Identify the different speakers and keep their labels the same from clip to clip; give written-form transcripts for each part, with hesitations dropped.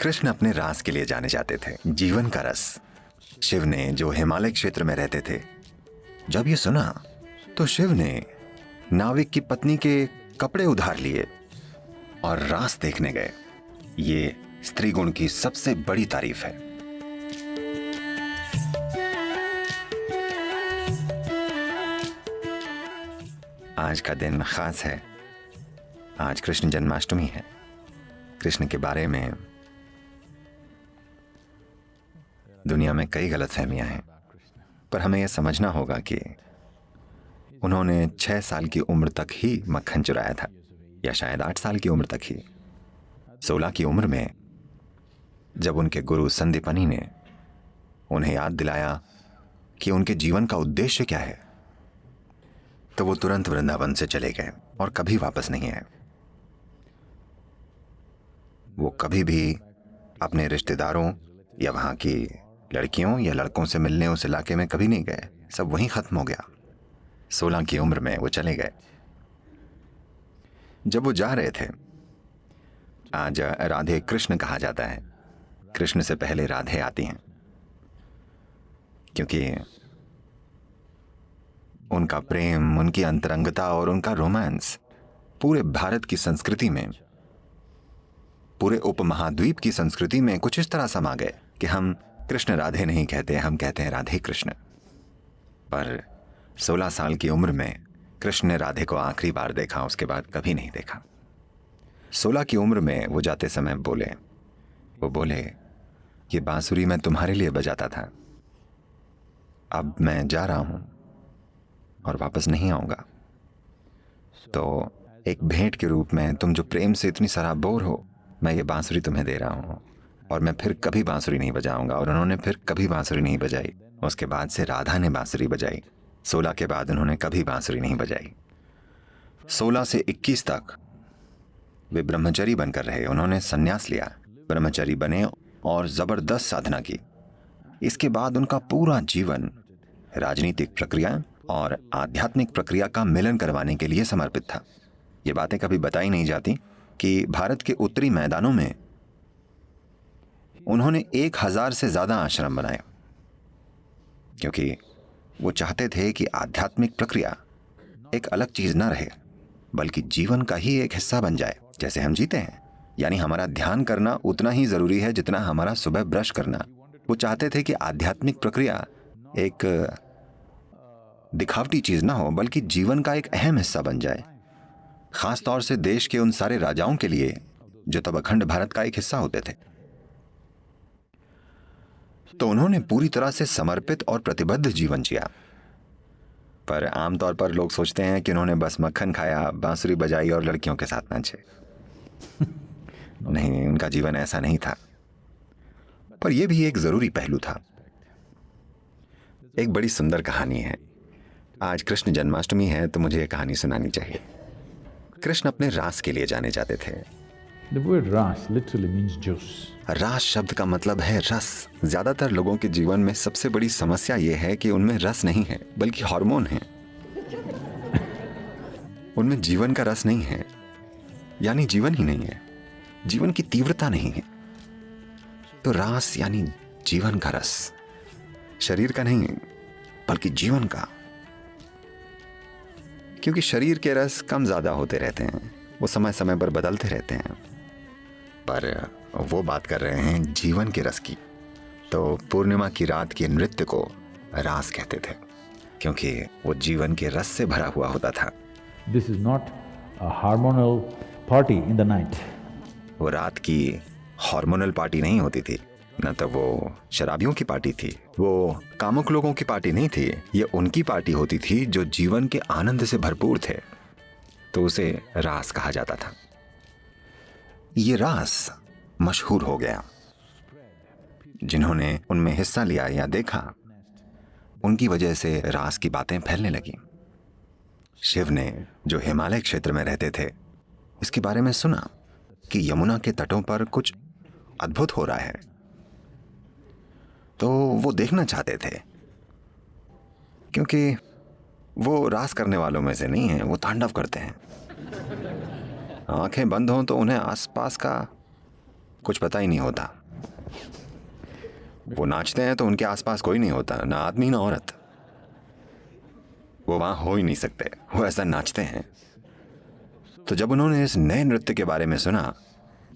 Speaker 1: कृष्ण अपने रास के लिए जाने जाते थे, जीवन का रस। शिव ने, जो हिमालय क्षेत्र में रहते थे, जब ये सुना तो शिव ने नाविक की पत्नी के कपड़े उधार लिए और रास देखने गए। ये स्त्री गुण की सबसे बड़ी तारीफ है। आज का दिन खास है। आज कृष्ण जन्माष्टमी है। कृष्ण के बारे में दुनिया में कई गलतफहमियां हैं, पर हमें यह समझना होगा कि उन्होंने 6 साल की उम्र तक ही मक्खन चुराया था, या शायद 8 साल की उम्र तक ही। 16 की उम्र में जब उनके गुरु संदीपनी ने उन्हें याद दिलाया कि उनके जीवन का उद्देश्य क्या है, तो वो तुरंत वृंदावन से चले गए और कभी वापस नहीं आए। वो कभी भी अपने रिश्तेदारों या वहां की लड़कियों या लड़कों से मिलने उस इलाके में कभी नहीं गए। सब वहीं खत्म हो गया। 16 की उम्र में वो चले गए। जब वो जा रहे थे, आज राधे कृष्ण कहा जाता है। कृष्ण से पहले राधे आती हैं, क्योंकि उनका प्रेम, उनकी अंतरंगता और उनका रोमांस पूरे भारत की संस्कृति में, पूरे उपमहाद्वीप की संस्कृति में कुछ इस तरह समा गए कि हम कृष्ण राधे नहीं कहते, हम कहते हैं राधे कृष्ण। पर 16 साल की उम्र में कृष्ण ने राधे को आखिरी बार देखा, उसके बाद कभी नहीं देखा। 16 की उम्र में वो जाते समय वो बोले, ये बांसुरी मैं तुम्हारे लिए बजाता था, अब मैं जा रहा हूं और वापस नहीं आऊंगा। तो एक भेंट के रूप में, तुम जो प्रेम से इतनी सराबोर हो, मैं ये बांसुरी तुम्हें दे रहा हूं और मैं फिर कभी बांसुरी नहीं बजाऊंगा। और उन्होंने फिर कभी बांसुरी नहीं बजाई। उसके बाद से राधा ने बांसुरी बजाई। 16 के बाद उन्होंने कभी बांसुरी नहीं बजाई। 16 से 21 तक वे ब्रह्मचारी बनकर रहे। उन्होंने संन्यास लिया, ब्रह्मचारी बने और जबरदस्त साधना की। इसके बाद उनका पूरा जीवन राजनीतिक प्रक्रिया और आध्यात्मिक प्रक्रिया का मिलन करवाने के लिए समर्पित था। ये बातें कभी बताई नहीं जाती कि भारत के उत्तरी मैदानों में उन्होंने 1000 से ज्यादा आश्रम बनाए, क्योंकि वो चाहते थे कि आध्यात्मिक प्रक्रिया एक अलग चीज ना रहे, बल्कि जीवन का ही एक हिस्सा बन जाए। जैसे हम जीते हैं, यानी हमारा ध्यान करना उतना ही जरूरी है जितना हमारा सुबह ब्रश करना। वो चाहते थे कि आध्यात्मिक प्रक्रिया एक दिखावटी चीज ना हो, बल्कि जीवन का एक अहम हिस्सा बन जाए। खास तौर से देश के उन सारे राजाओं के लिए जो तब अखंड भारत का एक हिस्सा होते थे। तो उन्होंने पूरी तरह से समर्पित और प्रतिबद्ध जीवन जिया। पर आमतौर पर लोग सोचते हैं कि उन्होंने बस मक्खन खाया, बांसुरी बजाई और लड़कियों के साथ नाचे। नहीं, उनका जीवन ऐसा नहीं था। पर यह भी एक जरूरी पहलू था। एक बड़ी सुंदर कहानी है। आज कृष्ण जन्माष्टमी है, तो मुझे यह कहानी सुनानी चाहिए। कृष्ण अपने रास के लिए जाने जाते थे।
Speaker 2: The word ras literally means juice.
Speaker 1: रास शब्द का मतलब है रस। ज्यादातर लोगों के जीवन में सबसे बड़ी समस्या यह है कि उनमें रस नहीं है, बल्कि हार्मोन है। उनमें जीवन का रस नहीं है, यानी जीवन ही नहीं है, जीवन की तीव्रता नहीं है। तो रास यानी जीवन का रस, शरीर का नहीं बल्कि जीवन का। क्योंकि शरीर के रस कम ज्यादा होते रहते हैं, वो समय समय पर बदलते रहते हैं, पर वो बात कर रहे हैं जीवन के रस की। तो पूर्णिमा की रात के नृत्य को रास कहते थे, क्योंकि वो जीवन के रस से भरा हुआ होता था।
Speaker 2: This is not a hormonal party in the night.
Speaker 1: वो रात की हार्मोनल पार्टी नहीं होती थी, न तो वो शराबियों की पार्टी थी, वो कामुक लोगों की पार्टी नहीं थी। ये उनकी पार्टी होती थी जो जीवन के आनंद से भरपूर थे। तो उसे रास कहा जाता था। ये रास मशहूर हो गया। जिन्होंने उनमें हिस्सा लिया या देखा, उनकी वजह से रास की बातें फैलने लगी। शिव ने, जो हिमालय क्षेत्र में रहते थे, इसके बारे में सुना कि यमुना के तटों पर कुछ अद्भुत हो रहा है। तो वो देखना चाहते थे, क्योंकि वो रास करने वालों में से नहीं है, वो तांडव करते हैं। आंखें बंद हों तो उन्हें आसपास का कुछ पता ही नहीं होता। वो नाचते हैं तो उनके आसपास कोई नहीं होता, ना आदमी ना औरत। वो वहां हो ही नहीं सकते, वो ऐसा नाचते हैं। तो जब उन्होंने इस नए नृत्य के बारे में सुना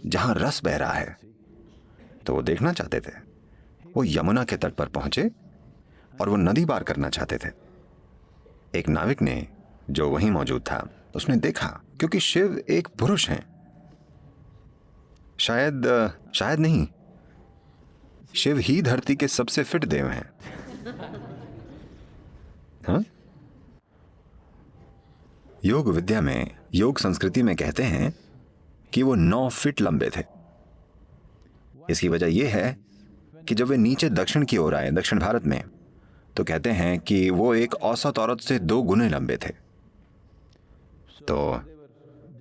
Speaker 1: जहां रस बह रहा है, तो वो देखना चाहते थे। वो यमुना के तट पर पहुंचे और वो नदी पार करना चाहते थे। एक नाविक ने, जो वहीं मौजूद था, उसने देखा, क्योंकि शिव एक पुरुष हैं। शायद नहीं, शिव ही धरती के सबसे फिट देव हैं। हाँ? योग विद्या में, योग संस्कृति में कहते हैं कि वो 9 फीट लंबे थे। इसकी वजह यह है कि जब वे नीचे दक्षिण की ओर आए, दक्षिण भारत में, तो कहते हैं कि वो एक औसत औरत से 2 गुने लंबे थे। तो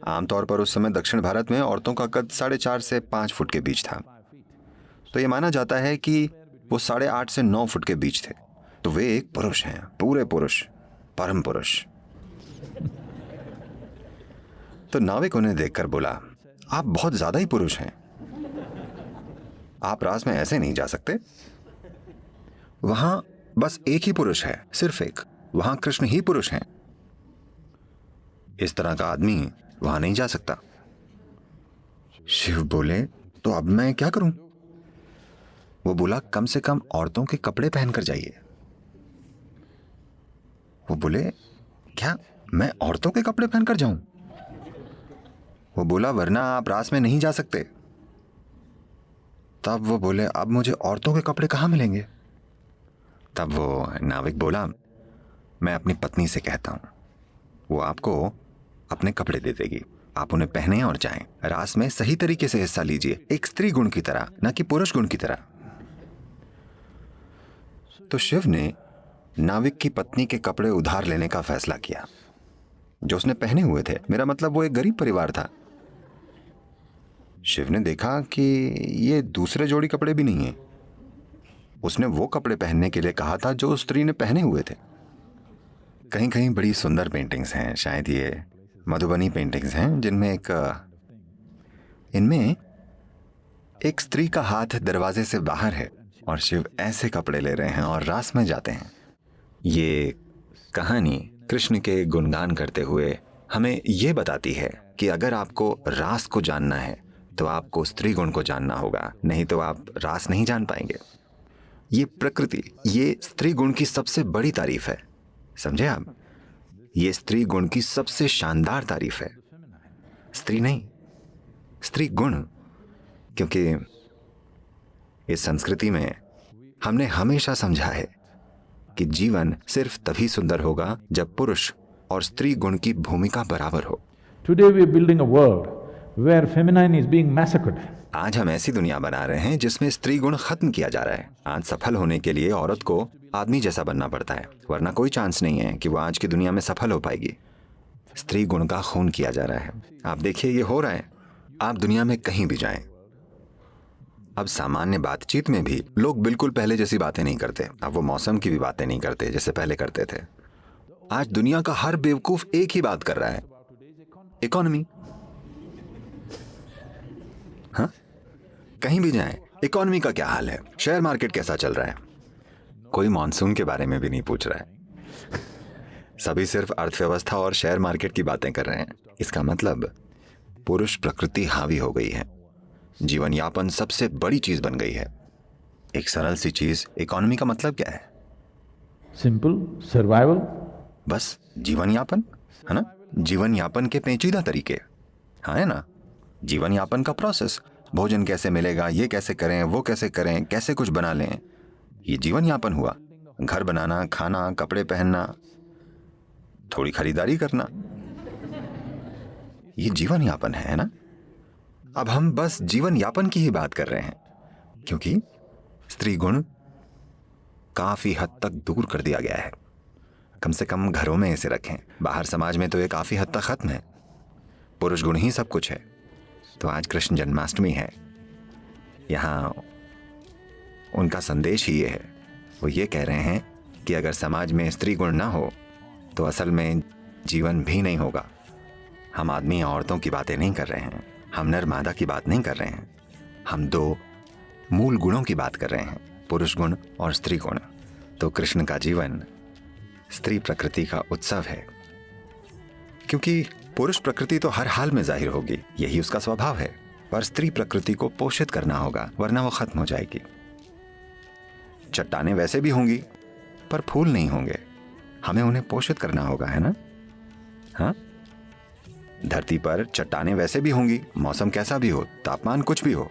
Speaker 1: आमतौर पर उस समय दक्षिण भारत में औरतों का कद 4.5 से 5 फुट के बीच था। तो ये माना जाता है कि वो 8.5 से 9 फुट के बीच थे। तो वे एक पुरुष हैं, पूरे पुरुष, परम पुरुष। तो नाविक उन्हें देखकर बोला, आप बहुत ज्यादा ही पुरुष हैं, आप रास में ऐसे नहीं जा सकते। वहां बस एक ही पुरुष है, सिर्फ एक। वहां कृष्ण ही पुरुष हैं। इस तरह का आदमी वहां नहीं जा सकता। शिव बोले, तो अब मैं क्या करूं? वो बोला, कम से कम औरतों के कपड़े पहनकर जाइए। वो बोले, क्या मैं औरतों के कपड़े पहनकर जाऊं? वो बोला, वरना आप रास में नहीं जा सकते। तब वो बोले, अब मुझे औरतों के कपड़े कहां मिलेंगे? तब वो नाविक बोला, मैं अपनी पत्नी से कहता हूं, वो आपको अपने कपड़े दे देगी, आप उन्हें पहने और जाएं। रास में सही तरीके से हिस्सा लीजिए, एक स्त्री गुण की तरह, न कि पुरुष गुण की तरह। तो शिव ने नाविक की पत्नी के कपड़े उधार लेने का फैसला किया, जो उसने पहने हुए थे। मेरा मतलब वो एक गरीब परिवार था। शिव ने देखा कि ये दूसरे जोड़ी कपड़े भी नहीं है। उसने वो कपड़े पहनने के लिए कहा था जो उस स्त्री ने पहने हुए थे। कहीं कहीं बड़ी सुंदर पेंटिंग्स हैं, शायद ये मधुबनी पेंटिंग्स हैं, जिनमें इनमें एक स्त्री का हाथ दरवाजे से बाहर है और शिव ऐसे कपड़े ले रहे हैं और रास में जाते हैं। ये कहानी कृष्ण के गुणगान करते हुए हमें यह बताती है कि अगर आपको रास को जानना है तो आपको स्त्री गुण को जानना होगा, नहीं तो आप रास नहीं जान पाएंगे। ये प्रकृति, ये स्त्री गुण की सबसे बड़ी तारीफ है, समझे आप? ये स्त्री गुण की सबसे शानदार तारीफ है, स्त्री नहीं, स्त्री गुण। क्योंकि इस संस्कृति में हमने हमेशा समझा है कि जीवन सिर्फ तभी सुंदर होगा जब पुरुष और स्त्री गुण की भूमिका बराबर हो।
Speaker 2: Today we are building a world where feminine is being massacred.
Speaker 1: आज हम ऐसी दुनिया बना रहे हैं जिसमें स्त्री गुण खत्म किया जा रहा है। आज सफल होने के लिए औरत को आदमी जैसा बनना पड़ता है, वरना कोई चांस नहीं है कि वो आज की दुनिया में सफल हो पाएगी। स्त्री गुण का खून किया जा रहा है। आप देखिए, ये हो रहा है। आप दुनिया में कहीं भी जाएं, अब सामान्य बातचीत में भी लोग बिल्कुल पहले जैसी बातें नहीं करते। अब वो मौसम की भी बातें नहीं करते जैसे पहले करते थे। आज दुनिया का हर बेवकूफ एक ही बात कर रहा है, इकोनॉमी। हाँ, कहीं भी जाएं, इकोनॉमी का क्या हाल है, शेयर मार्केट कैसा चल रहा है। कोई मॉनसून के बारे में भी नहीं पूछ रहा है। सभी सिर्फ अर्थव्यवस्था और शेयर मार्केट की बातें कर रहे हैं। इसका मतलब पुरुष प्रकृति हावी हो गई है। जीवन यापन सबसे बड़ी चीज बन गई है। एक सरल सी चीज, इकोनॉमी का मतलब क्या है?
Speaker 2: Simple survival.
Speaker 1: बस जीवन यापन, है ना? जीवन यापन के पेचीदा तरीके, हाँ, है ना? जीवन यापन का प्रोसेस, भोजन कैसे मिलेगा, ये कैसे करें, वो कैसे करें, कैसे कुछ बना लें, ये जीवन यापन हुआ। घर बनाना, खाना, कपड़े पहनना, थोड़ी खरीदारी करना, ये जीवन यापन है ना? अब हम बस जीवन यापन की ही बात कर रहे हैं, क्योंकि स्त्री गुण काफी हद तक दूर कर दिया गया है। कम से कम घरों में इसे रखें। बाहर समाज में तो ये काफी हद तक खत्म है। पुरुष गुण ही सब कुछ है। तो आज कृष्ण जन्माष्टमी है, यहाँ उनका संदेश ही ये है। वो ये कह रहे हैं कि अगर समाज में स्त्री गुण ना हो तो असल में जीवन भी नहीं होगा। हम आदमी या औरतों की बातें नहीं कर रहे हैं, हम नर मादा की बात नहीं कर रहे हैं। हम दो मूल गुणों की बात कर रहे हैं, पुरुष गुण और स्त्री गुण। तो कृष्ण का जीवन स्त्री प्रकृति का उत्सव है, क्योंकि पुरुष प्रकृति तो हर हाल में जाहिर होगी, यही उसका स्वभाव है। पर स्त्री प्रकृति को पोषित करना होगा, वरना वो खत्म हो जाएगी। चट्टानें वैसे भी होंगी, पर फूल नहीं होंगे। हमें उन्हें पोषित करना होगा, है ना? हाँ, धरती पर चट्टानें वैसे भी होंगी, मौसम कैसा भी हो, तापमान कुछ भी हो,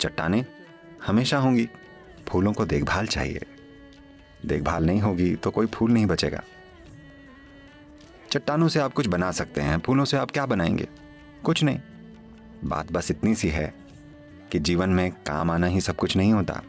Speaker 1: चट्टानें हमेशा होंगी। फूलों को देखभाल चाहिए, देखभाल नहीं होगी तो कोई फूल नहीं बचेगा। चट्टानों से आप कुछ बना सकते हैं, फूलों से आप क्या बनाएंगे? कुछ नहीं। बात बस इतनी सी है कि जीवन में काम आना ही सब कुछ नहीं होता।